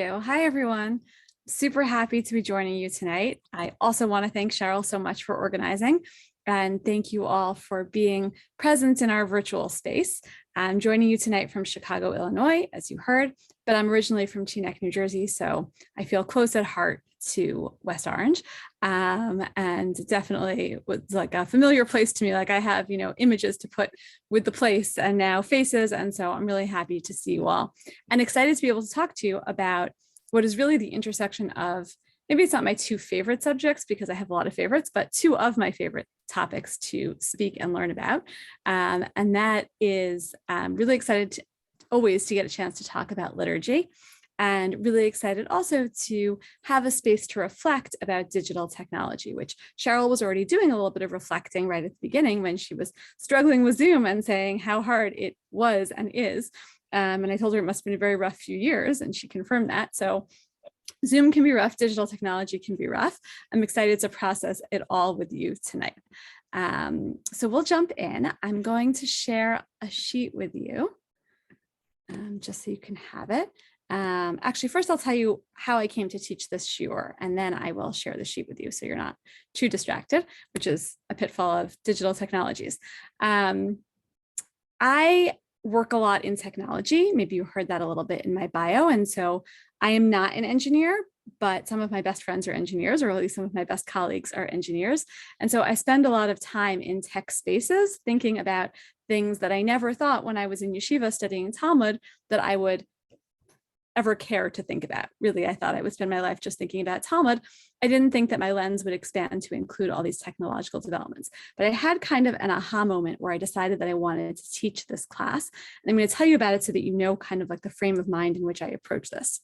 Hi, everyone. Super happy to be joining you tonight. I also want to thank Cheryl so much for organizing, and thank you all for being present in our virtual space. I'm joining you tonight from Chicago, Illinois, as you heard, but I'm originally from Teaneck, New Jersey, so I feel close at heart to West Orange, and definitely was like a familiar place to me. Like I have, images to put with the place and now faces, and so I'm really happy to see you all and excited to be able to talk to you about what is really the intersection of, maybe it's not my two favorite subjects because I have a lot of favorites, but two of my favorite topics to speak and learn about. And that is really excited always to get a chance to talk about liturgy, and really excited also to have a space to reflect about digital technology, which Cheryl was already doing a little bit of reflecting right at the beginning when she was struggling with Zoom and saying how hard it was and is. And I told her it must have been a very rough few years, and she confirmed that. So Zoom can be rough, digital technology can be rough. I'm excited to process it all with you tonight. So we'll jump in. I'm going to share a sheet with you just so you can have it. Actually, first I'll tell you how I came to teach this shiur, and then I will share the sheet with you so you're not too distracted, which is a pitfall of digital technologies. I work a lot in technology. Maybe you heard that a little bit in my bio. And so I am not an engineer, but some of my best friends are engineers, or at least some of my best colleagues are engineers. And so I spend a lot of time in tech spaces thinking about things that I never thought when I was in yeshiva studying Talmud that I would ever care to think about. Really, I thought I would spend my life just thinking about Talmud. I didn't think that my lens would expand to include all these technological developments. But I had kind of an aha moment where I decided that I wanted to teach this class. And I'm going to tell you about it so that you know kind of like the frame of mind in which I approach this.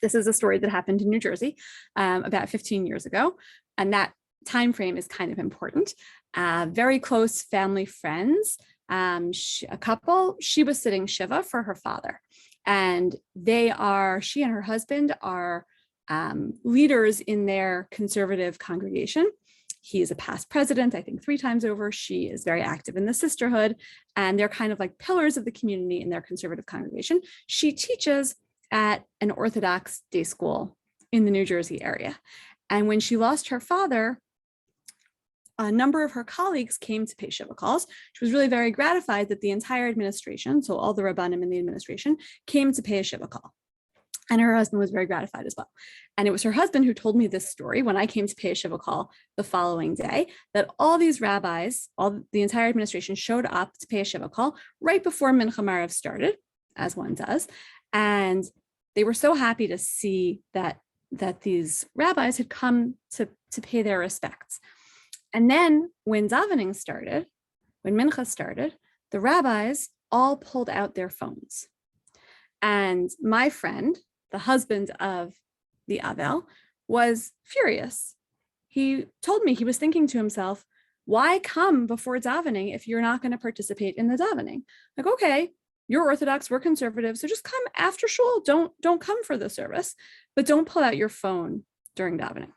This is a story that happened in New Jersey about 15 years ago. And that time frame is kind of important. Very close family friends, a couple, she was sitting Shiva for her father. And she and her husband are leaders in their conservative congregation. He is a past president, I think 3 times over. She is very active in the sisterhood, and they're kind of like pillars of the community in their conservative congregation. She teaches at an Orthodox day school in the New Jersey area. And when she lost her father, a number of her colleagues came to pay shiva calls. She was really very gratified that the entire administration, so all the rabbanim in the administration, came to pay a shiva call. And her husband was very gratified as well. And it was her husband who told me this story when I came to pay a shiva call the following day, that all these rabbis, the entire administration showed up to pay a shiva call right before Mincha Marav started, as one does. And they were so happy to see that these rabbis had come to pay their respects. And then when davening started, when Mincha started, the rabbis all pulled out their phones. And my friend, the husband of the Avel, was furious. He told me, he was thinking to himself, why come before davening if you're not going to participate in the davening? Like, okay, you're Orthodox, we're conservative, so just come after shul. Don't come for the service, but don't pull out your phone during davening.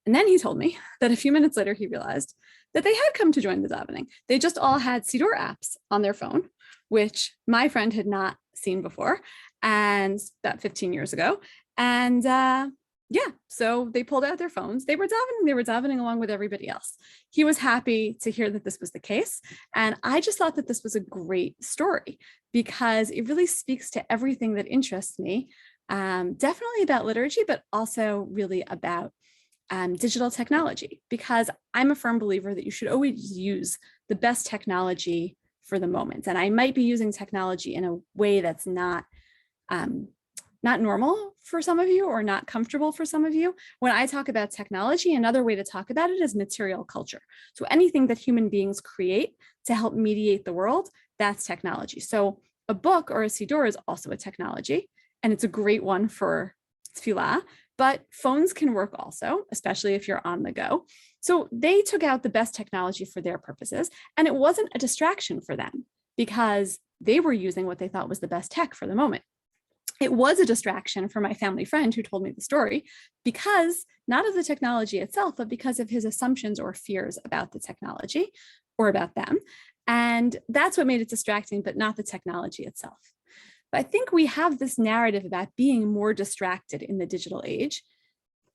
And then he told me that a few minutes later, he realized that they had come to join the davening. They just all had Siddur apps on their phone, which my friend had not seen before, and about 15 years ago. And so they pulled out their phones. They were davening along with everybody else. He was happy to hear that this was the case. And I just thought that this was a great story because it really speaks to everything that interests me, definitely about liturgy, but also really about digital technology, because I'm a firm believer that you should always use the best technology for the moment. And I might be using technology in a way that's not normal for some of you or not comfortable for some of you. When I talk about technology, another way to talk about it is material culture. So anything that human beings create to help mediate the world, that's technology. So a book or a siddur is also a technology, and it's a great one for Tefillah. But phones can work also, especially if you're on the go. So they took out the best technology for their purposes, and it wasn't a distraction for them because they were using what they thought was the best tech for the moment. It was a distraction for my family friend who told me the story because not of the technology itself, but because of his assumptions or fears about the technology or about them. And that's what made it distracting, but not the technology itself. But I think we have this narrative about being more distracted in the digital age,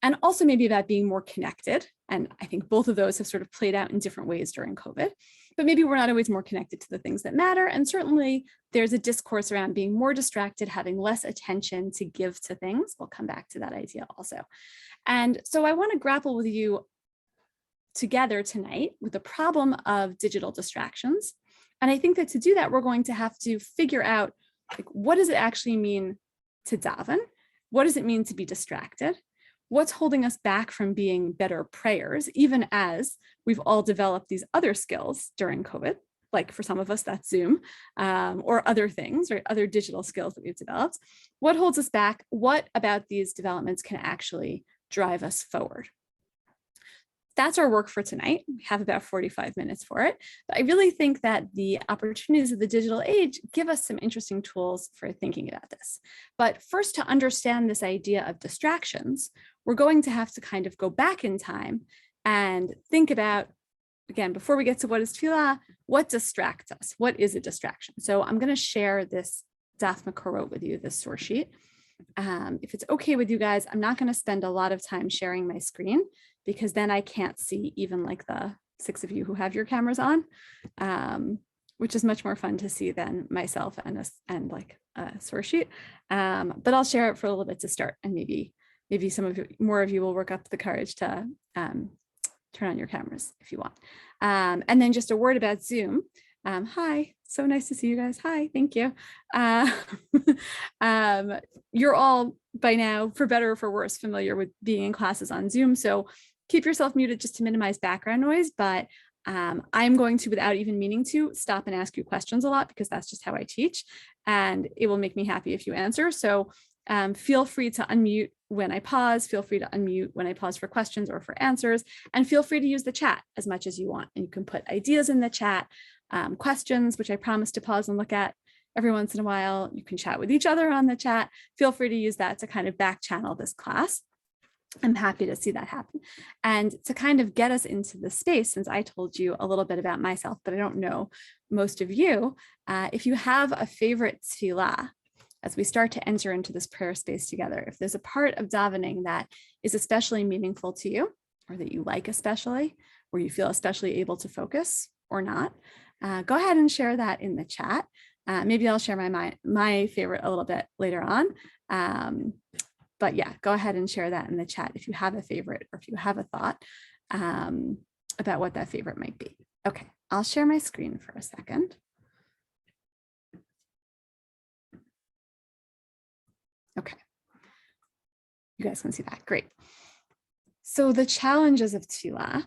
and also maybe about being more connected. And I think both of those have sort of played out in different ways during COVID, but maybe we're not always more connected to the things that matter. And certainly there's a discourse around being more distracted, having less attention to give to things. We'll come back to that idea also. And so I want to grapple with you together tonight with the problem of digital distractions. And I think that to do that, we're going to have to figure out, like, what does it actually mean to daven? What does it mean to be distracted? What's holding us back from being better prayers, even as we've all developed these other skills during COVID, like for some of us, that's Zoom, or other things, or other digital skills that we've developed. What holds us back? What about these developments can actually drive us forward? That's our work for tonight. We have about 45 minutes for it. But I really think that the opportunities of the digital age give us some interesting tools for thinking about this. But first, to understand this idea of distractions, we're going to have to kind of go back in time and think about, again, before we get to what is tefillah, what distracts us? What is a distraction? So I'm going to share this daf makorot with you, this source sheet. If it's okay with you guys, I'm not going to spend a lot of time sharing my screen, because then I can't see even like the 6 of you who have your cameras on, which is much more fun to see than myself and like a source sheet. But I'll share it for a little bit to start, and maybe some of you, more of you will work up the courage to turn on your cameras if you want. And then just a word about Zoom. Hi, so nice to see you guys. Hi, thank you. You're all by now, for better or for worse, familiar with being in classes on Zoom. So keep yourself muted just to minimize background noise, but I'm going to, without even meaning to, stop and ask you questions a lot, because that's just how I teach, and it will make me happy if you answer. So feel free to unmute when I pause, feel free to unmute when I pause for questions or for answers, and feel free to use the chat as much as you want. And you can put ideas in the chat, questions, which I promise to pause and look at every once in a while. You can chat with each other on the chat. Feel free to use that to kind of back channel this class. I'm happy to see that happen. And to kind of get us into the space, since I told you a little bit about myself, but I don't know most of you, if you have a favorite tefillah, as we start to enter into this prayer space together, if there's a part of davening that is especially meaningful to you, or that you like especially, or you feel especially able to focus or not, go ahead and share that in the chat. Maybe I'll share my favorite a little bit later on. But yeah, go ahead and share that in the chat if you have a favorite, or if you have a thought about what that favorite might be. Okay, I'll share my screen for a second. Okay, you guys can see that, great. So the challenges of tefillah,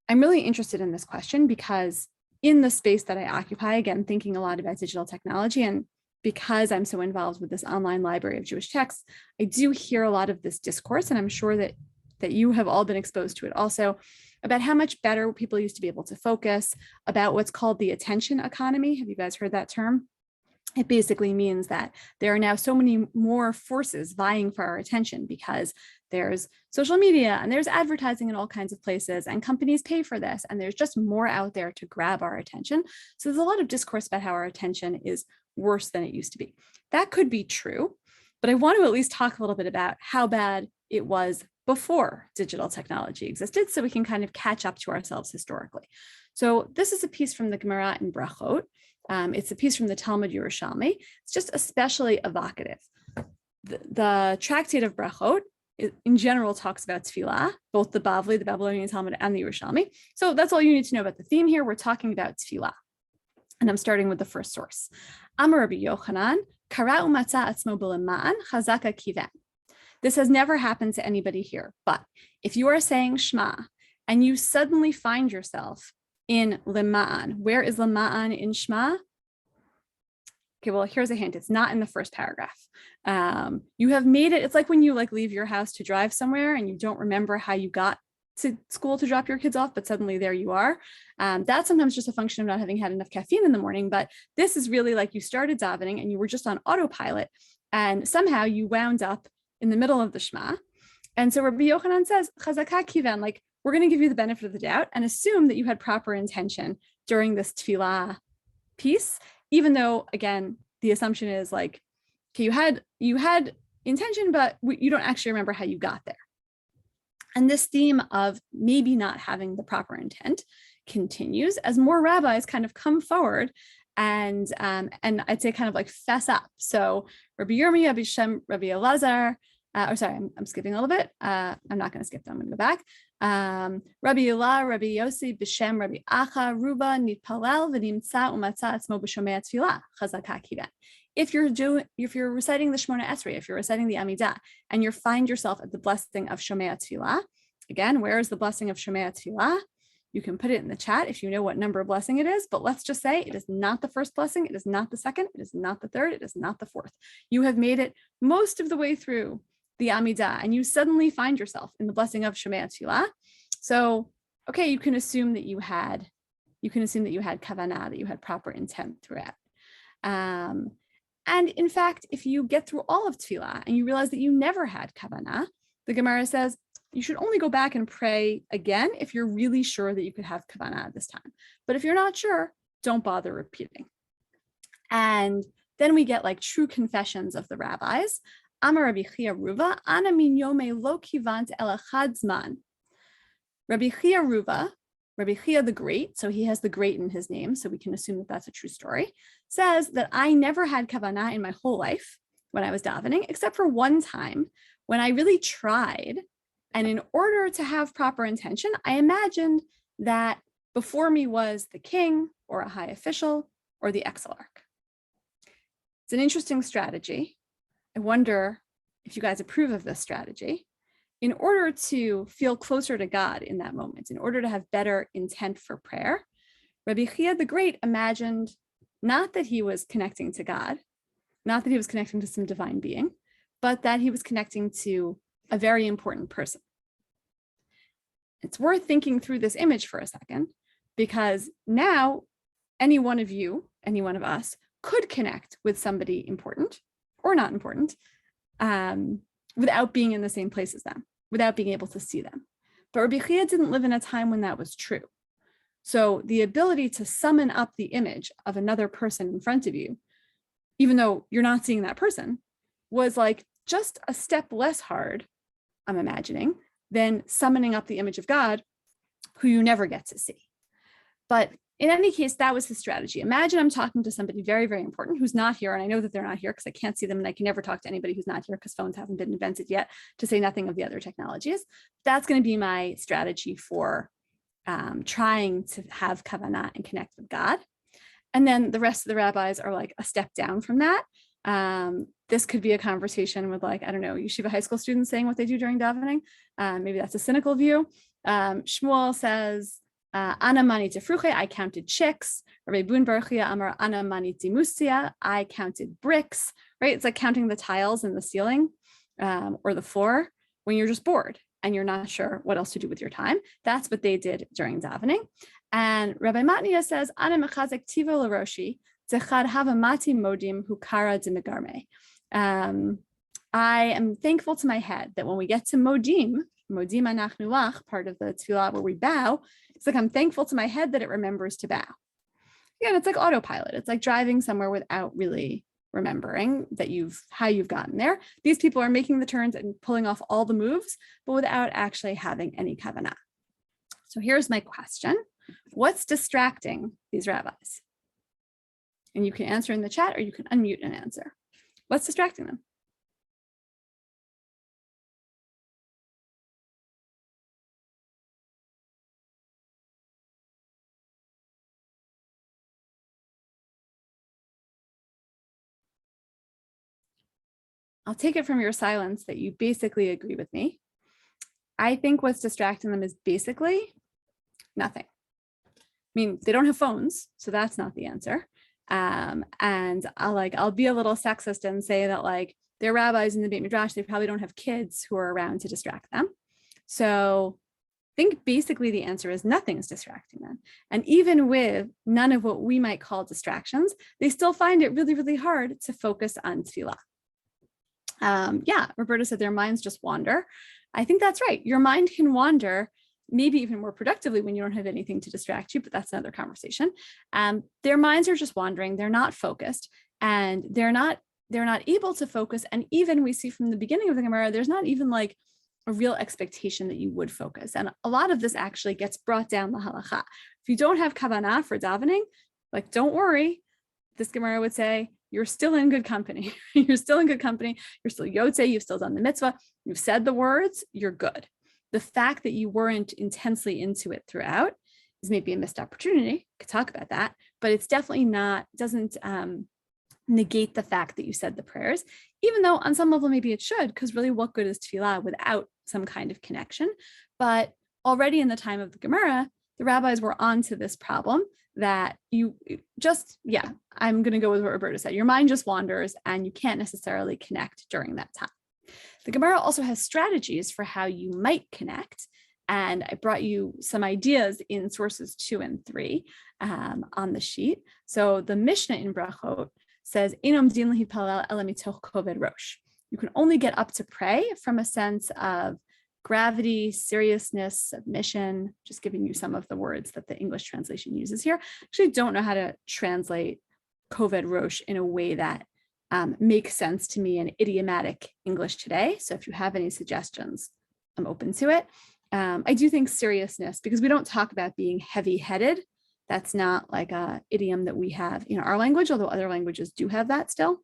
I'm really interested in this question because in the space that I occupy, again, thinking a lot about digital technology, and because I'm so involved with this online library of Jewish texts, I do hear a lot of this discourse, and I'm sure that you have all been exposed to it also, about how much better people used to be able to focus, about what's called the attention economy. Have you guys heard that term? It basically means that there are now so many more forces vying for our attention, because there's social media and there's advertising in all kinds of places, and companies pay for this, and there's just more out there to grab our attention. So there's a lot of discourse about how our attention is worse than it used to be. That could be true, but I want to at least talk a little bit about how bad it was before digital technology existed, so we can kind of catch up to ourselves historically. So this is a piece from the Gemara in Brachot. It's a piece from the Talmud Yerushalmi. It's just especially evocative. The tractate of Brachot in general talks about tefillah, both the Bavli, the Babylonian Talmud, and the Yerushalmi. So that's all you need to know about the theme here. We're talking about tefillah. And I'm starting with the first source. Amar Rabbi Yochanan, kara umatza atzmo b'lema'an chazaka kiven. This has never happened to anybody here, but if you are saying Shema and you suddenly find yourself in lema'an, where is lema'an in Shema? Okay, well, here's a hint. It's not in the first paragraph. You have made it, it's like when you leave your house to drive somewhere and you don't remember how you got to school to drop your kids off, but suddenly there you are. That's sometimes just a function of not having had enough caffeine in the morning, but this is really like you started davening and you were just on autopilot, and somehow you wound up in the middle of the Shema. And so Rabbi Yochanan says, Chazaka kiven, like, we're going to give you the benefit of the doubt and assume that you had proper intention during this tefillah piece, even though, again, the assumption is like, Okay, you had intention, but you don't actually remember how you got there. And this theme of maybe not having the proper intent continues as more rabbis kind of come forward and I'd say kind of like fess up. So Rabbi Yirmiyah, Rabbi Shem, Rabbi Elazar, I'm skipping a little bit. I'm not going to skip them. I'm going to go back. Rabbi Yelah, Rabbi Yossi, B'Shem, Rabbi Acha, Ruba, Nitpalel, V'Nimtza, Umatza, Etzmo B'Shomei Tefillah, Chazaka Kiven. If you're reciting the Shemona Esrei, if you're reciting the Amidah, and you find yourself at the blessing of Shomei Tefillah, again, where is the blessing of Shomei Tefillah? You can put it in the chat if you know what number blessing it is, but let's just say it is not the first blessing, it is not the second, it is not the third, it is not the fourth. You have made it most of the way through the Amidah, and you suddenly find yourself in the blessing of Shomei Tefillah. So, okay, you can assume that you had kavanah, that you had proper intent throughout. And in fact, if you get through all of Tefillah and you realize that you never had kavanah, the Gemara says you should only go back and pray again if you're really sure that you could have kavanah this time. But if you're not sure, don't bother repeating. And then we get like true confessions of the rabbis. Amar Rabbi Chia Ruva, Ana min yome lo kivant el echad zman. Rabbi Chia Ruva, Rabbi Chia the Great, so he has the great in his name, so we can assume that that's a true story, says that I never had kavanah in my whole life when I was davening, except for one time when I really tried. And in order to have proper intention, I imagined that before me was the king or a high official or the exilarch. It's an interesting strategy. I wonder if you guys approve of this strategy. In order to feel closer to God in that moment, in order to have better intent for prayer, Rabbi Chia the Great imagined not that he was connecting to God, not that he was connecting to some divine being, but that he was connecting to a very important person. It's worth thinking through this image for a second, because now any one of you, any one of us, could connect with somebody important or not important without being in the same place as them, without being able to see them. But Rabbi Chia didn't live in a time when that was true. So the ability to summon up the image of another person in front of you, even though you're not seeing that person, was like just a step less hard, I'm imagining, than summoning up the image of God, who you never get to see. But in any case, that was his strategy. Imagine I'm talking to somebody very, very important who's not here, and I know that they're not here because I can't see them, and I can never talk to anybody who's not here because phones haven't been invented yet, to say nothing of the other technologies. That's going to be my strategy for trying to have kavanah and connect with God. And then the rest of the rabbis are like a step down from that. This could be a conversation with, like, I don't know, yeshiva high school students saying what they do during davening. Maybe that's a cynical view. Shmuel says, Ana mani tefruche, I counted chicks. Rabbi Bun Baruchia Amar Ana mani timusia, I counted bricks, right? It's like counting the tiles in the ceiling or the floor when you're just bored and you're not sure what else to do with your time. That's what they did during davening. And Rabbi Matnia says, Ana mechazek tivo l'roshi, zechad havamati modim hukara d'megarme. I am thankful to my head that when we get to modim anachnu lach, part of the tefillah where we bow, it's like I'm thankful to my head that it remembers to bow. Again, it's like autopilot. It's like driving somewhere without really remembering that how you've gotten there. These people are making the turns and pulling off all the moves, but without actually having any kavanah. So here's my question. What's distracting these rabbis? And you can answer in the chat or you can unmute and answer. What's distracting them? I'll take it from your silence that you basically agree with me. I think what's distracting them is basically nothing. I mean, they don't have phones, so that's not the answer. And I'll be a little sexist and say that, like, they're rabbis in the Beit Midrash, they probably don't have kids who are around to distract them. So I think basically the answer is nothing's distracting them. And even with none of what we might call distractions, they still find it really, really hard to focus on tefillah. Roberta said their minds just wander. I think that's right. Your mind can wander maybe even more productively when you don't have anything to distract you, but that's another conversation. Their minds are just wandering. They're not focused, and they're not they're not able to focus. And even we see from the beginning of the Gemara, there's not even like a real expectation that you would focus. And a lot of this actually gets brought down the halacha. If you don't have kavanah for davening, like, don't worry. This Gemara would say, you're still in good company. You're still in good company. You're still yotzei. You've still done the mitzvah. You've said the words. You're good. The fact that you weren't intensely into it throughout is maybe a missed opportunity. We could talk about that, but it's definitely not, doesn't negate the fact that you said the prayers, even though on some level maybe it should, because really what good is tefillah without some kind of connection? But already in the time of the Gemara, the rabbis were onto this problem that you just, I'm going to go with what Roberta said. Your mind just wanders and you can't necessarily connect during that time. The Gemara also has strategies for how you might connect. And I brought you some ideas in sources 2 and 3 on the sheet. So the Mishnah in Brachot says, you can only get up to pray from a sense of gravity, seriousness, submission, just giving you some of the words that the English translation uses here. Actually don't know how to translate koved rosh in a way that makes sense to me in idiomatic English today. So if you have any suggestions, I'm open to it. I do think seriousness, because we don't talk about being heavy-headed. That's not like a idiom that we have in our language, although other languages do have that still,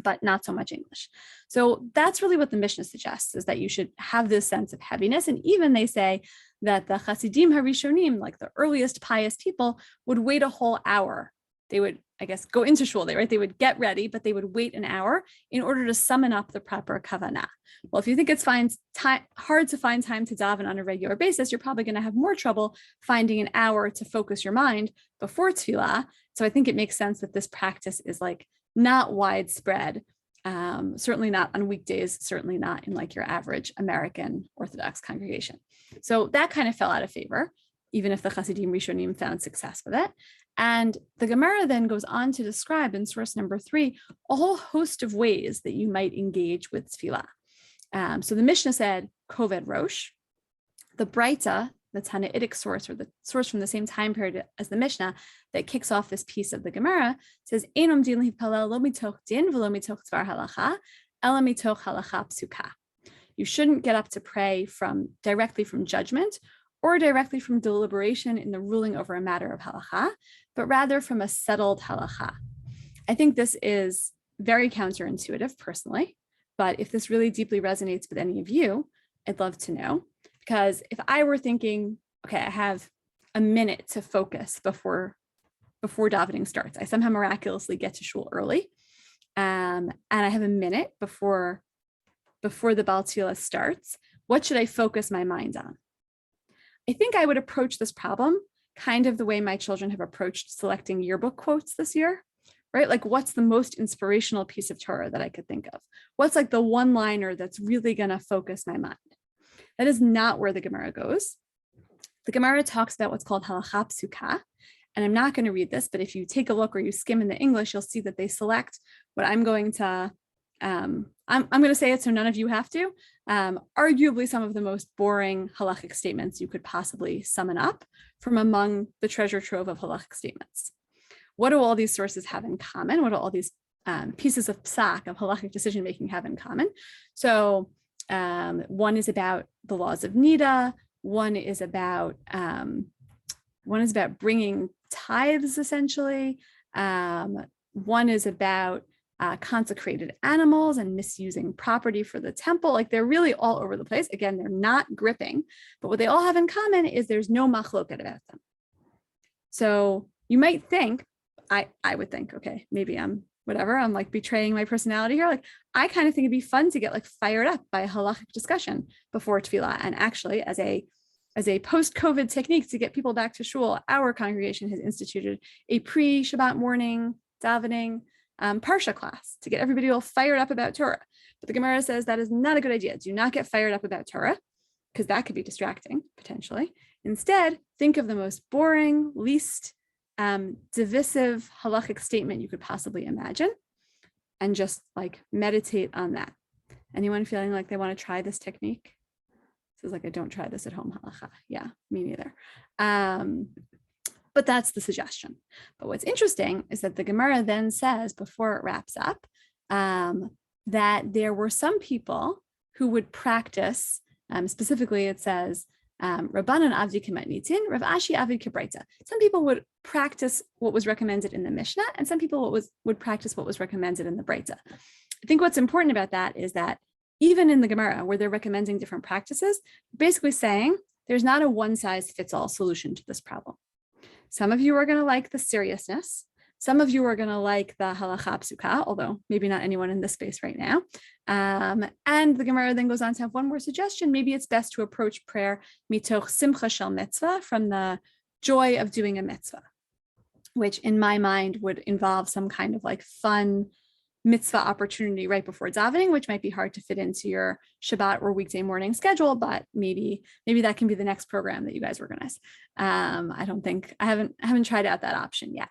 but not so much English. So that's really what the Mishnah suggests, is that you should have this sense of heaviness. And even they say that the Chasidim Harishonim, like the earliest pious people, would wait a whole hour. They would, I guess, go into shul, they would get ready, but they would wait an hour in order to summon up the proper kavanah. Well, if you think it's hard to find time to daven on a regular basis, you're probably going to have more trouble finding an hour to focus your mind before tefillah. So I think it makes sense that this practice is like not widespread, certainly not on weekdays, certainly not in like your average American Orthodox congregation. So that kind of fell out of favor, even if the Chasidim Rishonim found success with it. And the Gemara then goes on to describe in source number 3 a whole host of ways that you might engage with tefillah. So the Mishnah said koved rosh. The Breita, the Tannaitic source, or the source from the same time period as the Mishnah that kicks off this piece of the Gemara, says Einom din lihpalel lo mitoch din v'lo mitoch tzvar halacha ela mitoch halacha psuka. You shouldn't get up to pray directly from judgment or directly from deliberation in the ruling over a matter of halacha, but rather from a settled halacha. I think this is very counterintuitive personally, but if this really deeply resonates with any of you, I'd love to know. Because if I were thinking, okay, I have a minute to focus before davening starts, I somehow miraculously get to shul early, and I have a minute before the Baal Tefillah starts, what should I focus my mind on? I think I would approach this problem kind of the way my children have approached selecting yearbook quotes this year, right? Like, what's the most inspirational piece of Torah that I could think of? What's like the one-liner that's really going to focus my mind? That is not where the Gemara goes. The Gemara talks about what's called halacha psuka, and I'm not going to read this, but if you take a look or you skim in the English, you'll see that they select what I'm going to, I'm going to say it so none of you have to, arguably some of the most boring halachic statements you could possibly summon up from among the treasure trove of halachic statements. What do all these sources have in common? What do all these pieces of psak, of halachic decision-making, have in common? So one is about the laws of nida. One is about bringing tithes, essentially. One is about consecrated animals and misusing property for the temple. Like, they're really all over the place. Again, they're not gripping, but what they all have in common is there's no machloket about them. So you might think, I would think, okay, maybe I'm like betraying my personality here. Like, I kind of think it'd be fun to get like fired up by a halachic discussion before tefillah. And actually, as a post-COVID technique to get people back to shul, our congregation has instituted a pre-Shabbat morning davening parsha class to get everybody all fired up about Torah. But the Gemara says that is not a good idea. Do not get fired up about Torah, because that could be distracting potentially. Instead, think of the most boring, least divisive halachic statement you could possibly imagine, and just like meditate on that. Anyone feeling like they want to try this technique? This is like a don't try this at home halacha. Yeah, me neither. But that's the suggestion. But what's interesting is that the Gemara then says, before it wraps up, that there were some people who would practice, specifically it says, Rabbanan Avdi Kematnitin, Rav Ashi Avid Kebraita. Some people would practice what was recommended in the Mishnah, and some people would practice what was recommended in the Breita. I think what's important about that is that even in the Gemara, where they're recommending different practices, basically saying there's not a one-size-fits-all solution to this problem. Some of you are going to like the seriousness. Some of you are going to like the halacha psuka, although maybe not anyone in this space right now. And the Gemara then goes on to have one more suggestion. Maybe it's best to approach prayer mitoch simcha shel mitzvah, from the joy of doing a mitzvah, which in my mind would involve some kind of like fun mitzvah opportunity right before davening, which might be hard to fit into your Shabbat or weekday morning schedule, but maybe that can be the next program that you guys organize. I haven't tried out that option yet.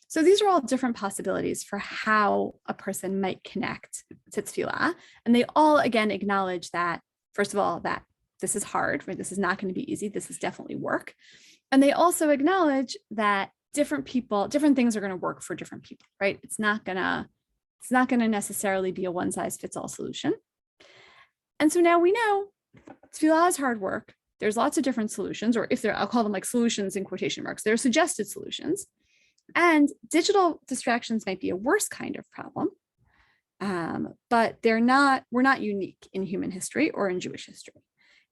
So these are all different possibilities for how a person might connect to tefillah. And they all, again, acknowledge that, first of all, that this is hard, right? This is not going to be easy. This is definitely work. And they also acknowledge that different things are going to work for different people, right? It's not going to necessarily be a one size fits all solution. And so now we know tefillah is hard work. There's lots of different solutions, or I'll call them like solutions in quotation marks. They're suggested solutions. And digital distractions might be a worse kind of problem, but we're not unique in human history or in Jewish history.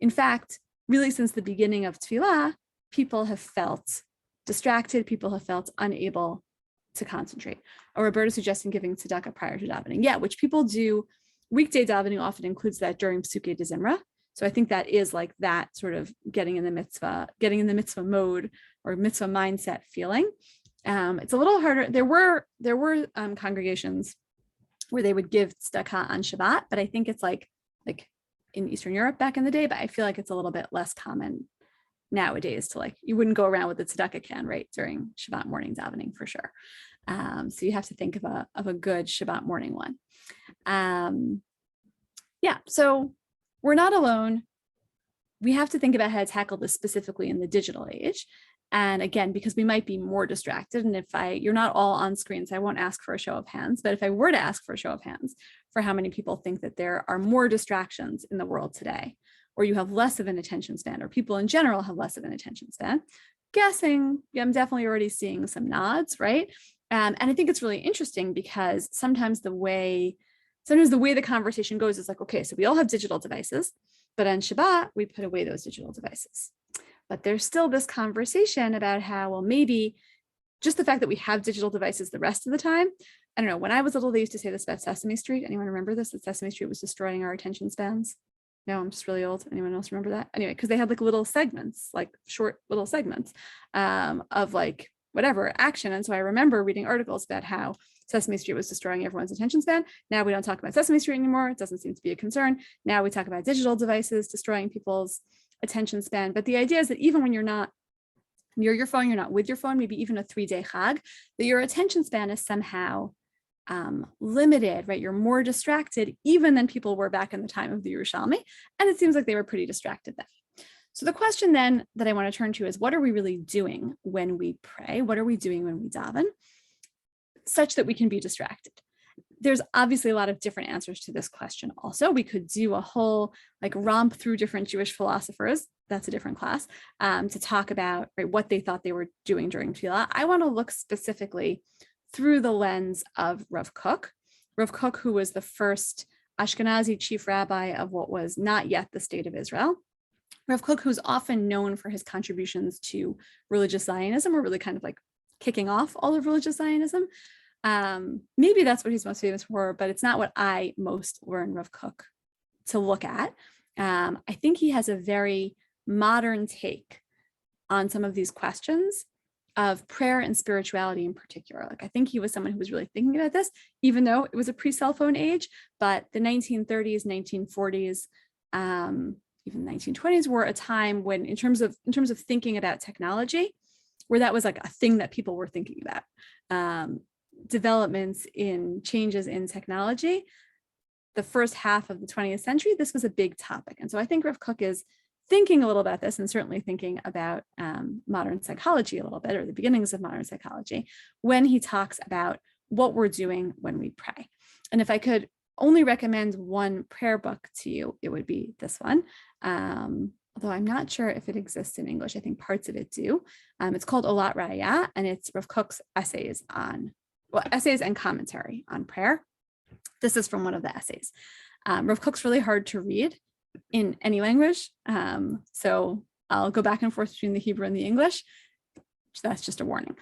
In fact, really since the beginning of tefillah, people have felt distracted, people have felt unable to concentrate. Or Roberta suggesting giving tzedakah prior to davening. Yeah, which people do. Weekday davening often includes that during Psukei de Zimra. So I think that is like that sort of getting in the mitzvah mode or mitzvah mindset feeling. It's a little harder. There were congregations where they would give tzedakah on Shabbat, but I think it's like in Eastern Europe back in the day, but I feel like it's a little bit less common nowadays to you wouldn't go around with the tzedakah can right during Shabbat morning davening for sure. So you have to think of a good Shabbat morning one. So we're not alone. We have to think about how to tackle this specifically in the digital age. And again, because we might be more distracted, and you're not all on screen, so I won't ask for a show of hands, but if I were to ask for a show of hands for how many people think that there are more distractions in the world today, or you have less of an attention span, or people in general have less of an attention span, guessing, I'm definitely already seeing some nods, right? And I think it's really interesting because sometimes the way the conversation goes is like, okay, so we all have digital devices, but on Shabbat, we put away those digital devices. But there's still this conversation about how, well, maybe just the fact that we have digital devices the rest of the time. I don't know, when I was little, they used to say this about Sesame Street. Anyone remember this? That Sesame Street was destroying our attention spans? No, I'm just really old. Anyone else remember that? Anyway, because they had like little segments, like short little segments of like whatever action. And so I remember reading articles about how Sesame Street was destroying everyone's attention span. Now we don't talk about Sesame Street anymore. It doesn't seem to be a concern. Now we talk about digital devices destroying people's attention span. But the idea is that even when you're not near your phone, you're not with your phone, maybe even a 3-day chag, that your attention span is somehow limited, right? You're more distracted even than people were back in the time of the Yerushalmi. And it seems like they were pretty distracted then. So the question then that I want to turn to is, what are we really doing when we pray? What are we doing when we daven such that we can be distracted? There's obviously a lot of different answers to this question. Also, we could do a whole romp through different Jewish philosophers. That's a different class to talk about what they thought they were doing during Tefillah. I want to look specifically through the lens of Rav Kook. Rav Kook, who was the first Ashkenazi chief rabbi of what was not yet the state of Israel. Rav Kook, who's often known for his contributions to religious Zionism, or really kind of kicking off all of religious Zionism. Maybe that's what he's most famous for, but it's not what I most learn Rav Kook to look at. I think he has a very modern take on some of these questions of prayer and spirituality in particular. I think he was someone who was really thinking about this, even though it was a pre-cell phone age, but the 1930s, 1940s, even 1920s were a time when, in terms of thinking about technology, where that was a thing that people were thinking about. Developments in changes in technology, the first half of the 20th century, this was a big topic. And so I think Rav Kook is thinking a little about this, and certainly thinking about modern psychology a little bit, or the beginnings of modern psychology, when he talks about what we're doing when we pray. And if I could only recommend one prayer book to you, it would be this one. Although I'm not sure if it exists in English. I think parts of it do. It's called Olat Raya, and it's Rav Kook's essays and commentary on prayer. This is from one of the essays. Rav Kook's really hard to read in any language. So I'll go back and forth between the Hebrew and the English. So that's just a warning.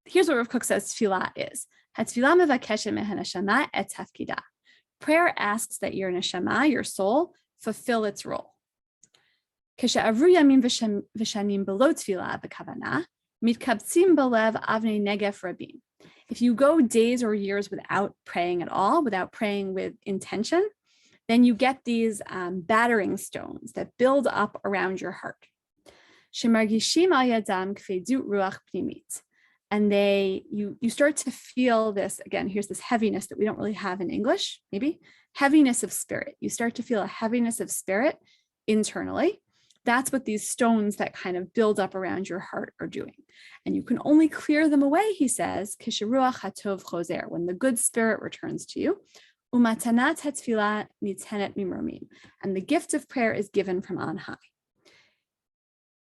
Here's what Rav Kook says Tefillah is. Prayer asks that your neshama, your soul, fulfill its role. If you go days or years without praying at all, without praying with intention, then you get these battering stones that build up around your heart. And you start to feel this, again, here's this heaviness that we don't really have in English, maybe, heaviness of spirit. You start to feel a heaviness of spirit internally. That's what these stones that kind of build up around your heart are doing. And you can only clear them away, he says, kisheruach hatov chozer, when the good spirit returns to you. Umatanat hatfilah nitenet mimromim. And the gift of prayer is given from on high.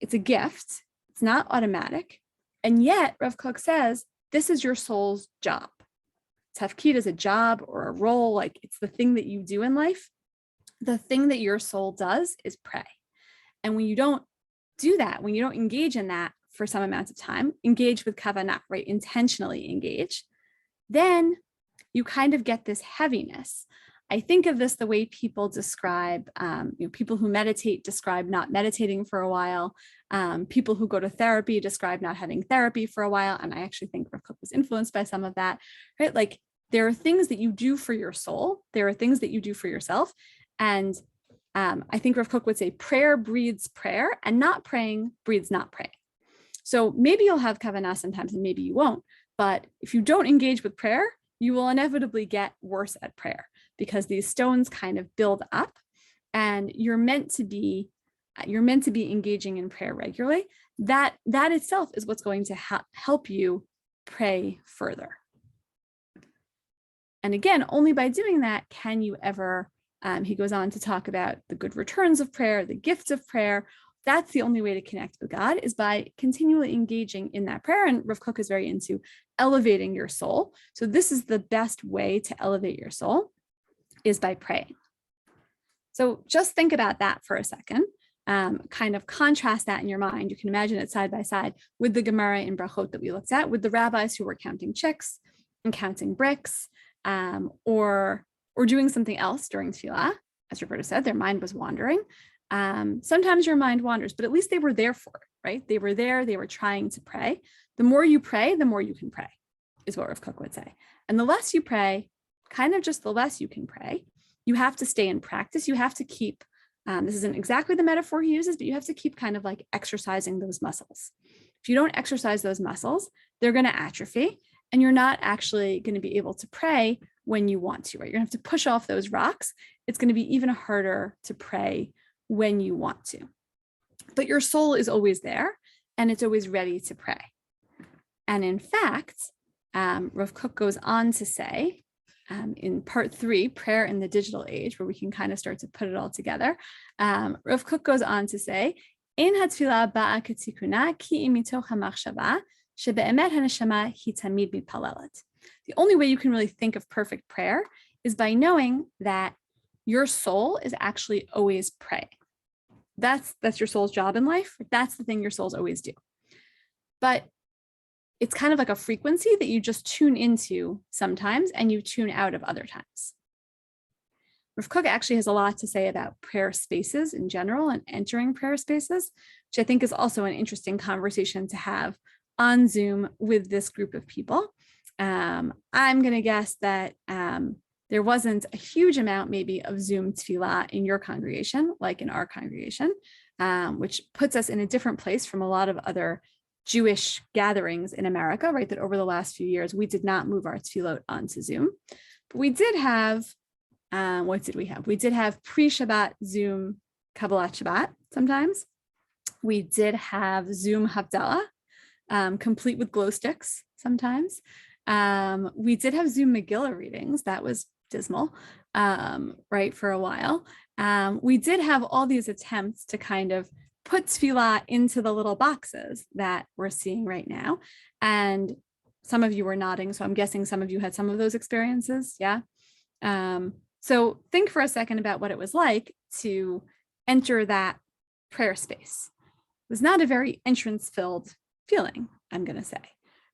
It's a gift. It's not automatic. And yet, Rav Kook says, this is your soul's job. Tafkid is a job or a role, like it's the thing that you do in life. The thing that your soul does is pray. And when you don't do that, when you don't engage in that for some amount of time, engage with kavanah, right? Intentionally engage, then you kind of get this heaviness. I think of this the way people describe, people who meditate describe not meditating for a while. People who go to therapy describe not having therapy for a while. And I actually think Rav Kook was influenced by some of that, right? Like there are things that you do for your soul. There are things that you do for yourself. And I think Rav Kook would say prayer breeds prayer, and not praying breeds not praying. So maybe you'll have kavanah sometimes and maybe you won't. But if you don't engage with prayer, you will inevitably get worse at prayer, because these stones kind of build up, and you're meant to be engaging in prayer regularly. That itself is what's going to help you pray further. And again, only by doing that can you ever, he goes on to talk about the good returns of prayer, the gifts of prayer. That's the only way to connect with God, is by continually engaging in that prayer. And Rav Kook is very into elevating your soul. So this is the best way to elevate your soul, is by praying. So just think about that for a second. Kind of contrast that in your mind. You can imagine it side by side with the Gemara in Brachot that we looked at, with the rabbis who were counting chicks and counting bricks, or doing something else during Tefillah. As Roberta said, their mind was wandering. Sometimes your mind wanders, but at least they were there for it, right? They were there, they were trying to pray. The more you pray, the more you can pray, is what Rav Kook would say. And the less you pray, kind of just the less you can pray. You have to stay in practice. You have to keep, this isn't exactly the metaphor he uses, but you have to keep kind of like exercising those muscles. If you don't exercise those muscles, they're going to atrophy, and you're not actually going to be able to pray when you want to, right? You're going to have to push off those rocks. It's going to be even harder to pray when you want to. But your soul is always there, and it's always ready to pray. And in fact, Rav Kook goes on to say, in part 3, prayer in the digital age, where we can kind of start to put it all together, Rav Kook goes on to say, "Ein hatfilah ba'a ketikuna ki im mitoch hamachshava shebe'emet haneshama hi tamid mitpalelet." The only way you can really think of perfect prayer is by knowing that your soul is actually always praying. That's your soul's job in life. That's the thing your souls always do. But it's kind of like a frequency that you just tune into sometimes and you tune out of other times. Rav Kook actually has a lot to say about prayer spaces in general and entering prayer spaces, which I think is also an interesting conversation to have on Zoom with this group of people. I'm going to guess that there wasn't a huge amount maybe of Zoom tefillah in your congregation, like in our congregation, which puts us in a different place from a lot of other Jewish gatherings in America, right? That over the last few years, we did not move our tefillot onto Zoom. But we did have, what did we have? We did have pre-Shabbat Zoom Kabbalat Shabbat sometimes. We did have Zoom Havdalah, complete with glow sticks sometimes. We did have Zoom Megillah readings. That was dismal, right, for a while. We did have all these attempts to kind of put tefillah into the little boxes that we're seeing right now. And some of you were nodding, so I'm guessing some of you had some of those experiences, yeah? So think for a second about what it was like to enter that prayer space. It was not a very entrance-filled feeling, I'm gonna say.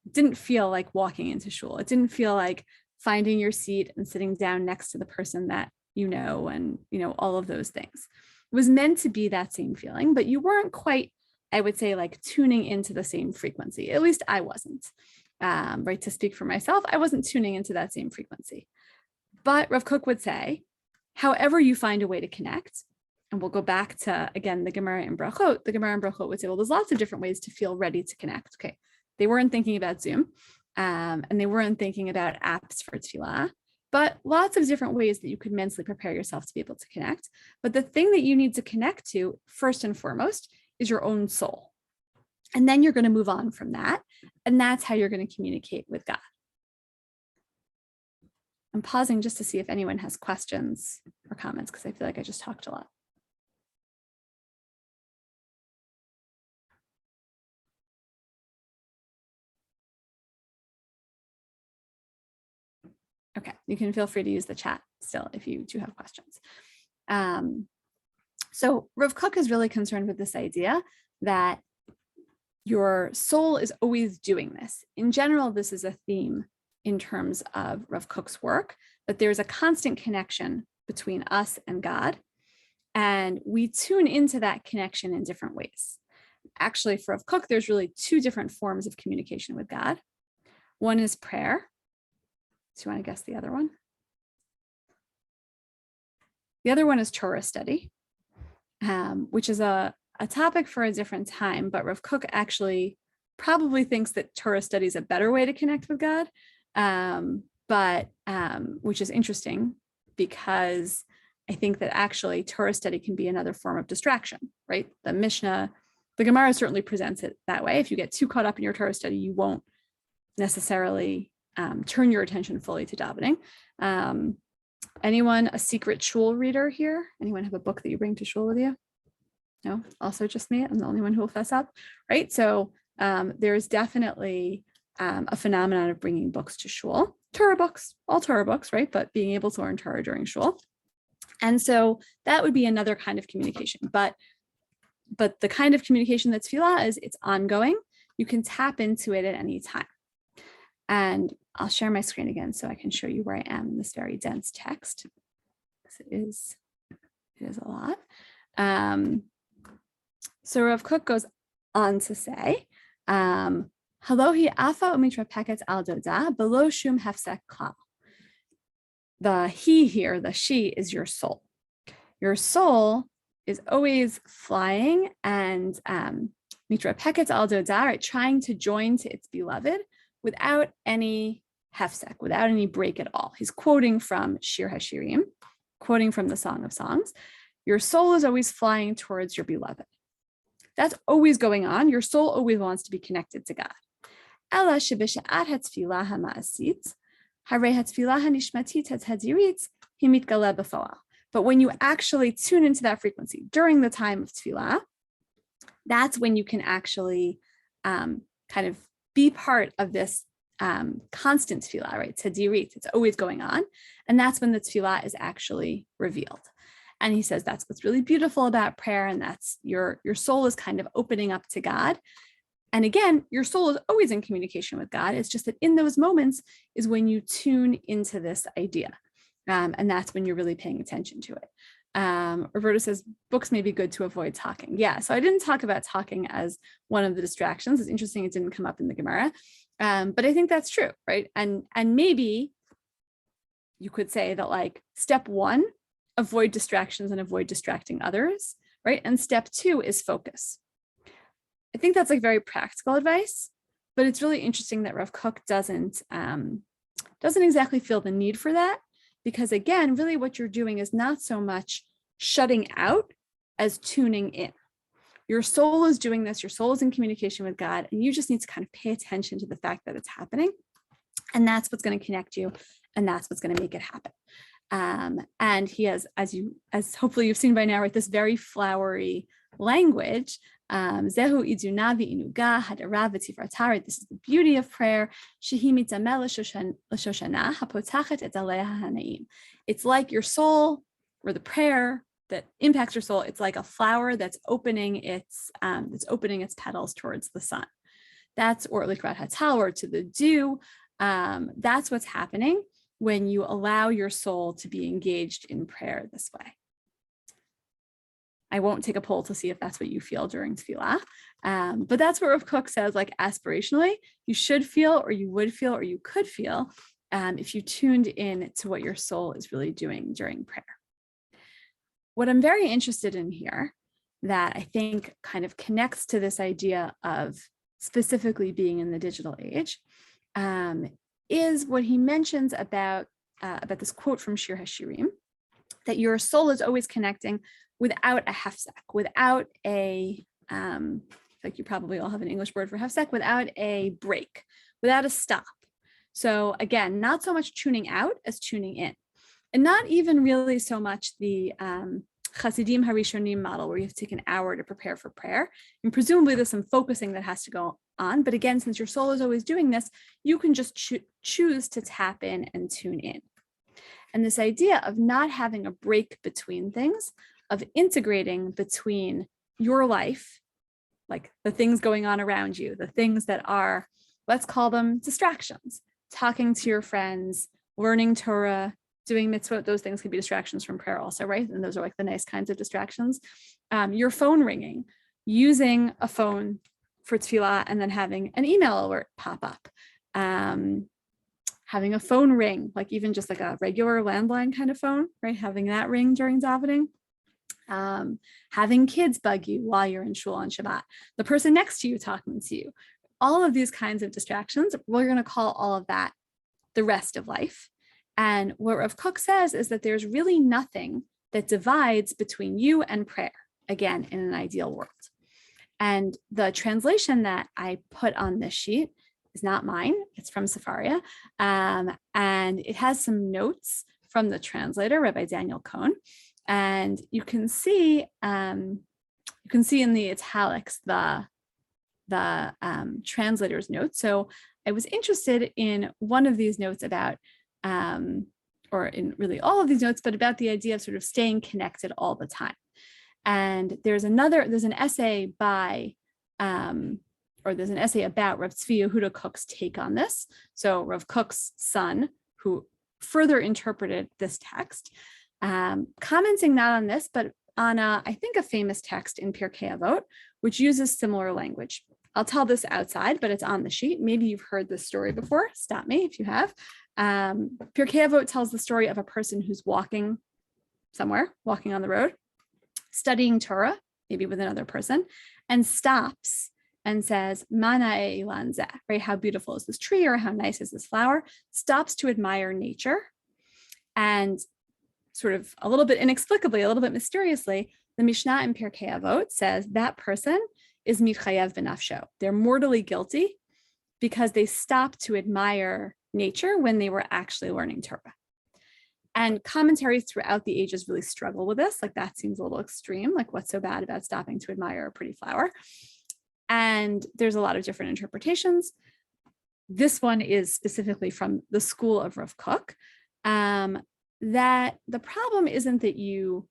It didn't feel like walking into shul. It didn't feel like finding your seat and sitting down next to the person that you know, and all of those things. It was meant to be that same feeling, but you weren't quite, I would say, like tuning into the same frequency. At least I wasn't, right? To speak for myself, I wasn't tuning into that same frequency. But Rav Kook would say, however you find a way to connect, and we'll go back to, again, the Gemara in Brachot. The Gemara in Brachot would say, well, there's lots of different ways to feel ready to connect. Okay, they weren't thinking about Zoom, and they weren't thinking about apps for tefillah, but lots of different ways that you could mentally prepare yourself to be able to connect. But the thing that you need to connect to, first and foremost, is your own soul. And then you're going to move on from that. And that's how you're going to communicate with God. I'm pausing just to see if anyone has questions or comments, because I feel like I just talked a lot. Okay, you can feel free to use the chat still if you do have questions. So Rav Kook is really concerned with this idea that your soul is always doing this. In general, this is a theme in terms of Rav Kook's work, that there's a constant connection between us and God, and we tune into that connection in different ways. Actually, for Rav Kook, there's really two different forms of communication with God. One is prayer. Do you want to guess the other one? The other one is Torah study, which is a topic for a different time, but Rav Kook actually probably thinks that Torah study is a better way to connect with God, which is interesting because I think that actually Torah study can be another form of distraction, right? The Mishnah, the Gemara certainly presents it that way. If you get too caught up in your Torah study, you won't necessarily turn your attention fully to davening. Anyone a secret shul reader here? Anyone have a book that you bring to shul with you? No, also just me. I'm the only one who will fess up, right? So there's definitely a phenomenon of bringing books to shul, Torah books, all Torah books, right? But being able to learn Torah during shul. And so that would be another kind of communication. But the kind of communication that's tefillah is it's ongoing. You can tap into it at any time. And I'll share my screen again so I can show you where I am in this very dense text. It is a lot. So Rav Kook goes on to say, Halohi afa umitra peket al doda below shum hefsek klal. The he here, the she, is your soul. Your soul is always flying and mitra peket al doda, trying to join to its beloved without any hefsek, without any break at all. He's quoting from Shir HaShirim, quoting from the Song of Songs. Your soul is always flying towards your beloved. That's always going on. Your soul always wants to be connected to God. Ela shebishat hatfilah hamaasit, harei hatfilah hanishmatit hadirit himitgala b'foal. But when you actually tune into that frequency during the time of tefillah, that's when you can actually kind of be part of this constant tefillah, right? Tadirit, it's always going on. And that's when the tefillah is actually revealed. And he says that's what's really beautiful about prayer, and that's your soul is kind of opening up to God. And again, your soul is always in communication with God. It's just that in those moments is when you tune into this idea. And that's when you're really paying attention to it. Roberto says, books may be good to avoid talking. Yeah, so I didn't talk about talking as one of the distractions. It's interesting it didn't come up in the Gemara. But I think that's true, right? And maybe you could say that like step one, avoid distractions and avoid distracting others, right? And step two is focus. I think that's like very practical advice, but it's really interesting that Rav Kook doesn't exactly feel the need for that, because again, really what you're doing is not so much shutting out as tuning in. Your soul is doing this, your soul is in communication with God, and you just need to kind of pay attention to the fact that it's happening. And that's what's going to connect you. And that's what's going to make it happen. And he has, as hopefully you've seen by now, right, this very flowery language. Zehu iduna v'inuga hadara v'tifratara. This is the beauty of prayer. Shehi mitzameh l'shoshana hapotachet et aleha hanaim. It's like your soul, or the prayer that impacts your soul. It's like a flower that's opening its petals towards the sun. That's or likrat hatal, or to the dew. That's what's happening when you allow your soul to be engaged in prayer this way. I won't take a poll to see if that's what you feel during tefillah, but that's what Rav Kook says, like aspirationally, you should feel, or you would feel, or you could feel if you tuned in to what your soul is really doing during prayer. What I'm very interested in here, that I think kind of connects to this idea of specifically being in the digital age, is what he mentions about this quote from Shir HaShirim, that your soul is always connecting without a hefsek, without a, like you probably all have an English word for hefsek, without a break, without a stop. So again, not so much tuning out as tuning in. And not even really so much the Chasidim Harishonim model, where you have to take an hour to prepare for prayer. And presumably there's some focusing that has to go on. But again, since your soul is always doing this, you can just choose to tap in and tune in. And this idea of not having a break between things, of integrating between your life, like the things going on around you, the things that are, let's call them distractions, talking to your friends, learning Torah, doing mitzvot, those things can be distractions from prayer also, right? And those are like the nice kinds of distractions. Your phone ringing, using a phone for tefillah and then having an email alert pop up. Having a phone ring, like even just like a regular landline kind of phone, right? Having that ring during davening. Having kids bug you while you're in shul on Shabbat. The person next to you talking to you. All of these kinds of distractions, we're going to call all of that the rest of life. And what Rav Kook says is that there's really nothing that divides between you and prayer, again, in an ideal world. And the translation that I put on this sheet is not mine, it's from Sefaria. And it has some notes from the translator, Rabbi Daniel Cohn. And you can see in the italics the translator's notes. So I was interested in one of these notes about, or in really all of these notes, but about the idea of sort of staying connected all the time. And there's an essay by, or there's an essay about Rav Tzvi Yehuda Kook's take on this. So Rav Kook's son, who further interpreted this text, commenting not on this, but on I think a famous text in Pirkei Avot, which uses similar language. I'll tell this outside, but it's on the sheet. Maybe you've heard this story before. Stop me if you have. Pirkei Avot tells the story of a person who's walking somewhere, walking on the road, studying Torah, maybe with another person, and stops and says, "Mana ilan zeh," right? How beautiful is this tree, or how nice is this flower? Stops to admire nature, and sort of a little bit inexplicably, a little bit mysteriously, the Mishnah in Pirkei Avot says that person is mitchayev b'nafsho. They're mortally guilty because they stopped to admire nature when they were actually learning Torah. And commentaries throughout the ages really struggle with this. Like, that seems a little extreme. Like, what's so bad about stopping to admire a pretty flower? And there's a lot of different interpretations. This one is specifically from the school of Rav Kook, that the problem isn't that you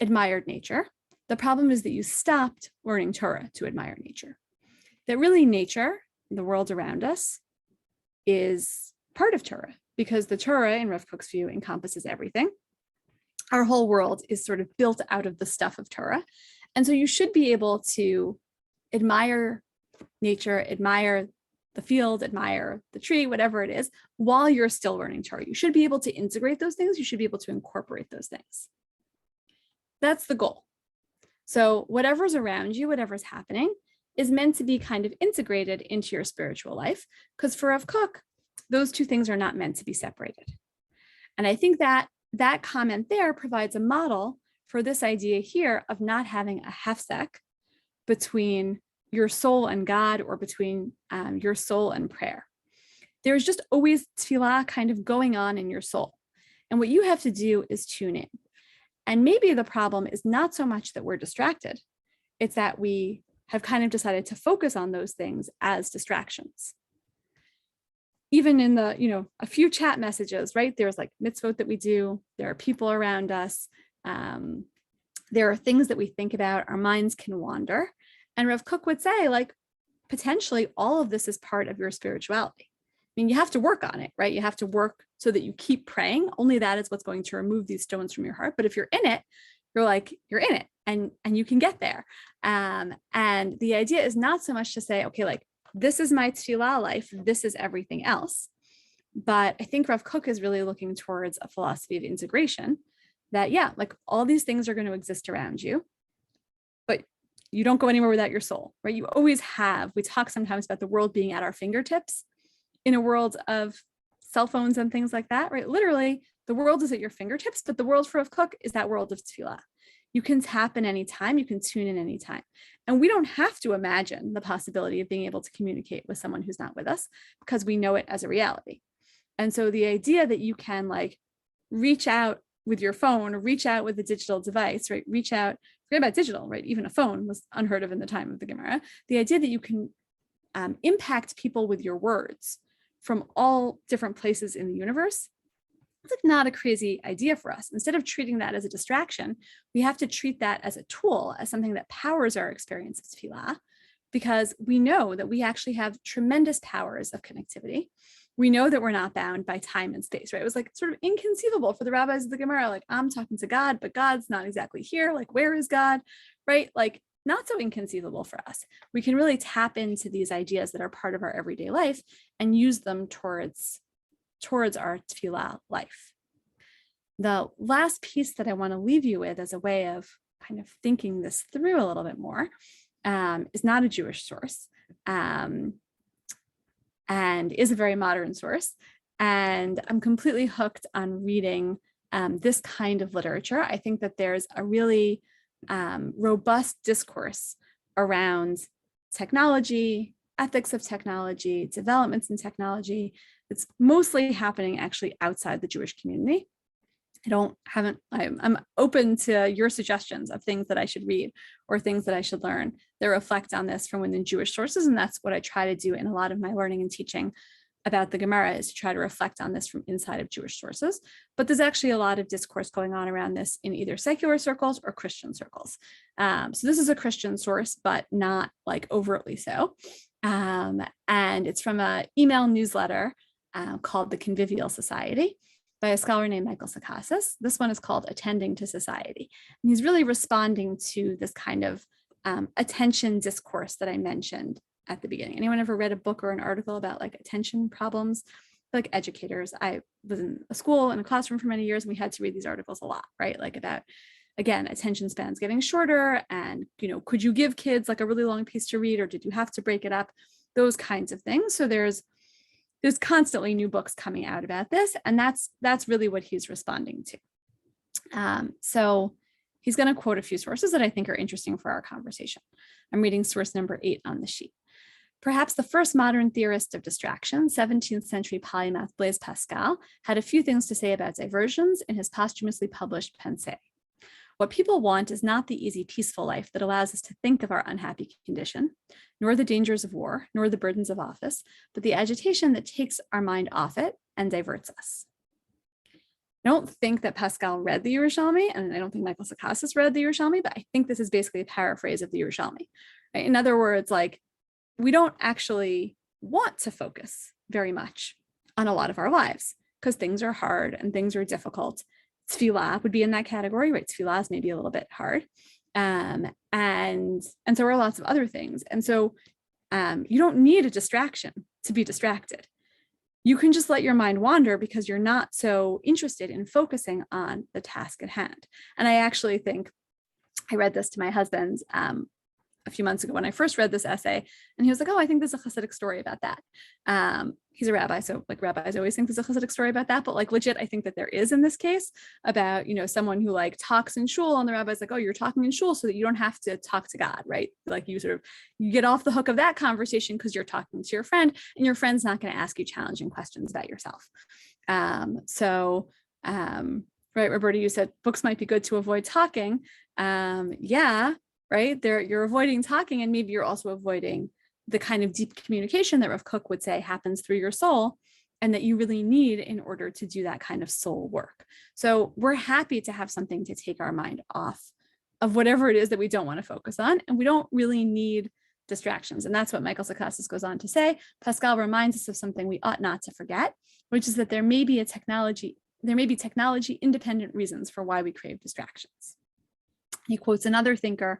admired nature. The problem is that you stopped learning Torah to admire nature. That really nature, the world around us, is part of Torah, because the Torah, in Rav Kook's view, encompasses everything. Our whole world is sort of built out of the stuff of Torah. And so you should be able to admire nature, admire the field, admire the tree, whatever it is, while you're still learning Torah. You should be able to integrate those things. You should be able to incorporate those things. That's the goal. So whatever's around you, whatever's happening, is meant to be kind of integrated into your spiritual life, because for Rav Kook, those two things are not meant to be separated. And I think that that comment there provides a model for this idea here of not having a hefsek between your soul and God, or between your soul and prayer. there's just always tefillah kind of going on in your soul. And what you have to do is tune in. And maybe the problem is not so much that we're distracted. It's that we have kind of decided to focus on those things as distractions. Even in the, a few chat messages, right? There's like mitzvot that we do. There are people around us. There are things that we think about. Our minds can wander. And Rav Kook would say, like, potentially all of this is part of your spirituality. I mean, you have to work on it, right? You have to work so that you keep praying. Only that is what's going to remove these stones from your heart. But if you're in it, you're in it and you can get there. And the idea is not so much to say, okay, like, this is my tefillah life, this is everything else. But I think Rav Kook is really looking towards a philosophy of integration that, like all these things are going to exist around you, but you don't go anywhere without your soul, right? You always have. We talk sometimes about the world being at our fingertips in a world of cell phones and things like that, right? Literally, the world is at your fingertips, but the world for Rav Kook is that world of tefillah. You can tap in anytime, you can tune in anytime. And we don't have to imagine the possibility of being able to communicate with someone who's not with us because we know it as a reality. And so the idea that you can like reach out with your phone or reach out with a digital device, right? Reach out, forget about digital, right? Even a phone was unheard of in the time of the Gemara. The idea that you can impact people with your words from all different places in the universe, it's like not a crazy idea for us. Instead of treating that as a distraction, we have to treat that as a tool, as something that powers our experience of tefillah, because we know that we actually have tremendous powers of connectivity. We know that we're not bound by time and space, right? It was like sort of inconceivable for the rabbis of the Gemara, like, I'm talking to God, but God's not exactly here. Like, where is God, right? Like, not so inconceivable for us. We can really tap into these ideas that are part of our everyday life and use them towards our tefillah life. The last piece that I want to leave you with as a way of kind of thinking this through a little bit more is not a Jewish source and is a very modern source. And I'm completely hooked on reading this kind of literature. I think that there's a really robust discourse around technology, ethics of technology, developments in technology. It's mostly happening actually outside the Jewish community. I'm open to your suggestions of things that I should read or things that I should learn that reflect on this from within Jewish sources. And that's what I try to do in a lot of my learning and teaching about the Gemara, is to try to reflect on this from inside of Jewish sources. But there's actually a lot of discourse going on around this in either secular circles or Christian circles. So this is a Christian source, but not like overtly so. And it's from an email newsletter called The Convivial Society by a scholar named Michael Sakasis. This one is called Attending to Society. And he's really responding to this kind of attention discourse that I mentioned at the beginning. Anyone ever read a book or an article about like attention problems? Like educators, I was in a school in a classroom for many years, and we had to read these articles a lot, right? Like about, again, attention spans getting shorter, and could you give kids like a really long piece to read, or did you have to break it up? Those kinds of things. So there's constantly new books coming out about this, and that's really what he's responding to. So he's going to quote a few sources that I think are interesting for our conversation. I'm reading source number 8 on the sheet. Perhaps the first modern theorist of distraction, 17th century polymath Blaise Pascal, had a few things to say about diversions in his posthumously published Pensée. What people want is not the easy, peaceful life that allows us to think of our unhappy condition, nor the dangers of war, nor the burdens of office, but the agitation that takes our mind off it and diverts us. I don't think that Pascal read the Yerushalmi, and I don't think Michael Sakasis read the Yerushalmi, but I think this is basically a paraphrase of the Yerushalmi. Right? In other words, like, we don't actually want to focus very much on a lot of our lives because things are hard and things are difficult. Tefillah would be in that category, right? Tefillah is maybe a little bit hard. And so are lots of other things. And so you don't need a distraction to be distracted. You can just let your mind wander because you're not so interested in focusing on the task at hand. And I actually think, I read this to my husband a few months ago when I first read this essay, and he was like, oh, I think there's a Hasidic story about that. He's a rabbi, so like rabbis always think there's a Hasidic story about that, but like legit, I think that there is in this case about, someone who like talks in shul, and the rabbi's like, oh, you're talking in shul so that you don't have to talk to God, right? Like you get off the hook of that conversation because you're talking to your friend, and your friend's not going to ask you challenging questions about yourself. Right, Roberta, you said books might be good to avoid talking. Yeah, right. You're avoiding talking, and maybe you're also avoiding the kind of deep communication that Rav Kook would say happens through your soul, and that you really need in order to do that kind of soul work. So we're happy to have something to take our mind off of whatever it is that we don't want to focus on, and we don't really need distractions. And that's what Michael Sakasis goes on to say. Pascal reminds us of something we ought not to forget, which is that there may be technology independent reasons for why we crave distractions. He quotes another thinker,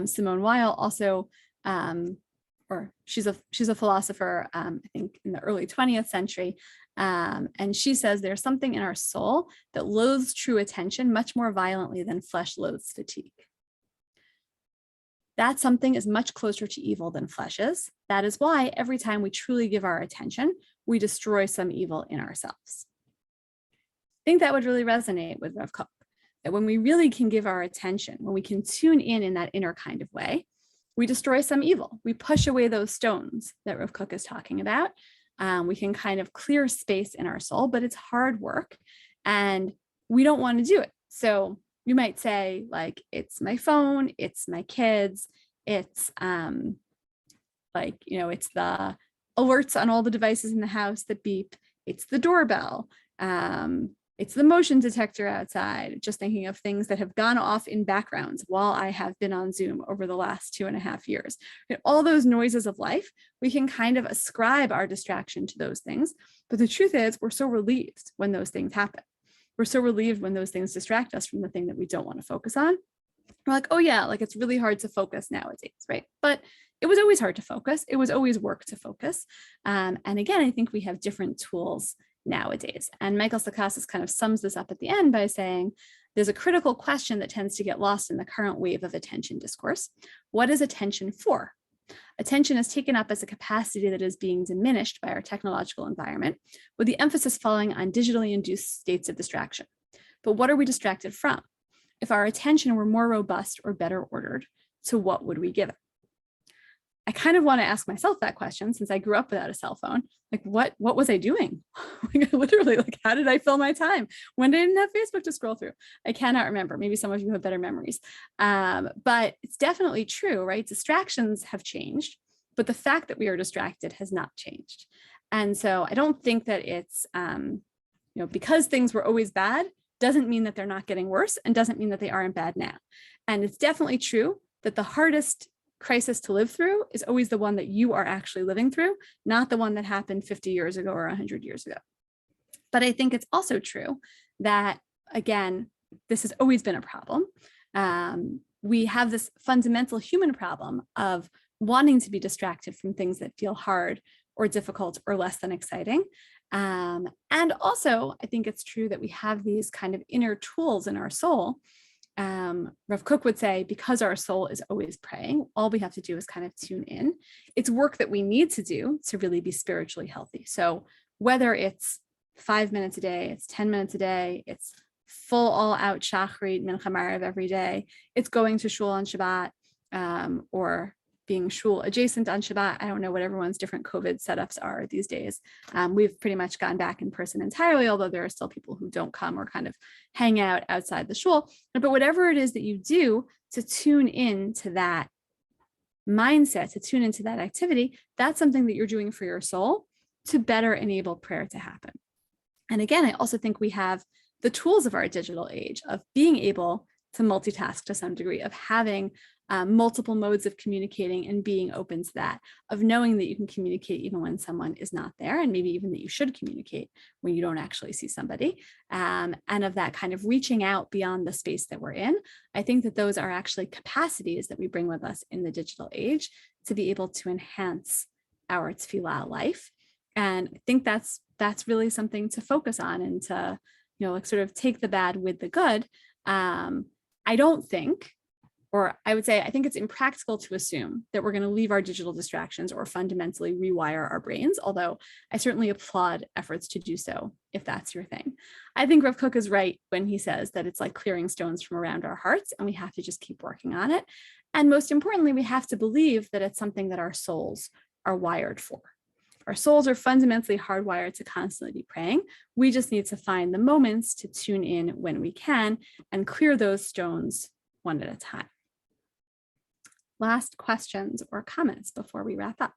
Simone Weil, also, or she's a philosopher, I think in the early 20th century. And she says there's something in our soul that loathes true attention much more violently than flesh loathes fatigue. That something is much closer to evil than flesh is. That is why every time we truly give our attention, we destroy some evil in ourselves. I think that would really resonate with Rav Kook, that when we really can give our attention, when we can tune in that inner kind of way, we destroy some evil. We push away those stones that Rav Kook is talking about. We can kind of clear space in our soul, but it's hard work and we don't want to do it. So you might say, like, it's my phone, it's my kids, it's it's the alerts on all the devices in the house that beep, it's the doorbell, it's the motion detector outside, just thinking of things that have gone off in backgrounds while I have been on Zoom over the last 2.5 years. All those noises of life, we can kind of ascribe our distraction to those things. But the truth is, we're so relieved when those things happen. We're so relieved when those things distract us from the thing that we don't want to focus on. We're like, oh yeah, like it's really hard to focus nowadays, right? But it was always hard to focus. It was always work to focus. And again, I think we have different tools nowadays. And Michael Sakasis kind of sums this up at the end by saying, there's a critical question that tends to get lost in the current wave of attention discourse. What is attention for? Attention is taken up as a capacity that is being diminished by our technological environment, with the emphasis falling on digitally induced states of distraction. But what are we distracted from? If our attention were more robust or better ordered, to what would we give it? I kind of want to ask myself that question, since I grew up without a cell phone. Like, what was I doing? Literally, like, how did I fill my time when I didn't have Facebook to scroll through? I cannot remember. Maybe some of you have better memories. But it's definitely true, right? Distractions have changed, but the fact that we are distracted has not changed. And so I don't think that it's, because things were always bad, doesn't mean that they're not getting worse, and doesn't mean that they aren't bad now. And it's definitely true that the hardest crisis to live through is always the one that you are actually living through, not the one that happened 50 years ago or 100 years ago. But I think it's also true that, again, this has always been a problem. We have this fundamental human problem of wanting to be distracted from things that feel hard or difficult or less than exciting. And also, I think it's true that we have these kind of inner tools in our soul. Rav Kook would say, because our soul is always praying, all we have to do is kind of tune in. It's work that we need to do to really be spiritually healthy. So whether it's 5 minutes a day, it's 10 minutes a day, it's full all out shachrit, mincha marav every day, it's going to shul on Shabbat, or being shul adjacent on Shabbat. I don't know what everyone's different COVID setups are these days. We've pretty much gone back in person entirely, although there are still people who don't come or kind of hang out outside the shul. But whatever it is that you do to tune in to that mindset, to tune into that activity, that's something that you're doing for your soul to better enable prayer to happen. And again, I also think we have the tools of our digital age of being able to multitask to some degree, of having multiple modes of communicating and being open to that, of knowing that you can communicate even when someone is not there, and maybe even that you should communicate when you don't actually see somebody, and of that kind of reaching out beyond the space that we're in. I think that those are actually capacities that we bring with us in the digital age to be able to enhance our tefillah life. And I think that's really something to focus on, and to, like, sort of take the bad with the good. I don't think or I would say, I think it's impractical to assume that we're going to leave our digital distractions or fundamentally rewire our brains, although I certainly applaud efforts to do so if that's your thing. I think Rav Kook is right when he says that it's like clearing stones from around our hearts, and we have to just keep working on it. And most importantly, we have to believe that it's something that our souls are wired for. Our souls are fundamentally hardwired to constantly be praying. We just need to find the moments to tune in when we can and clear those stones one at a time. Last questions or comments before we wrap up?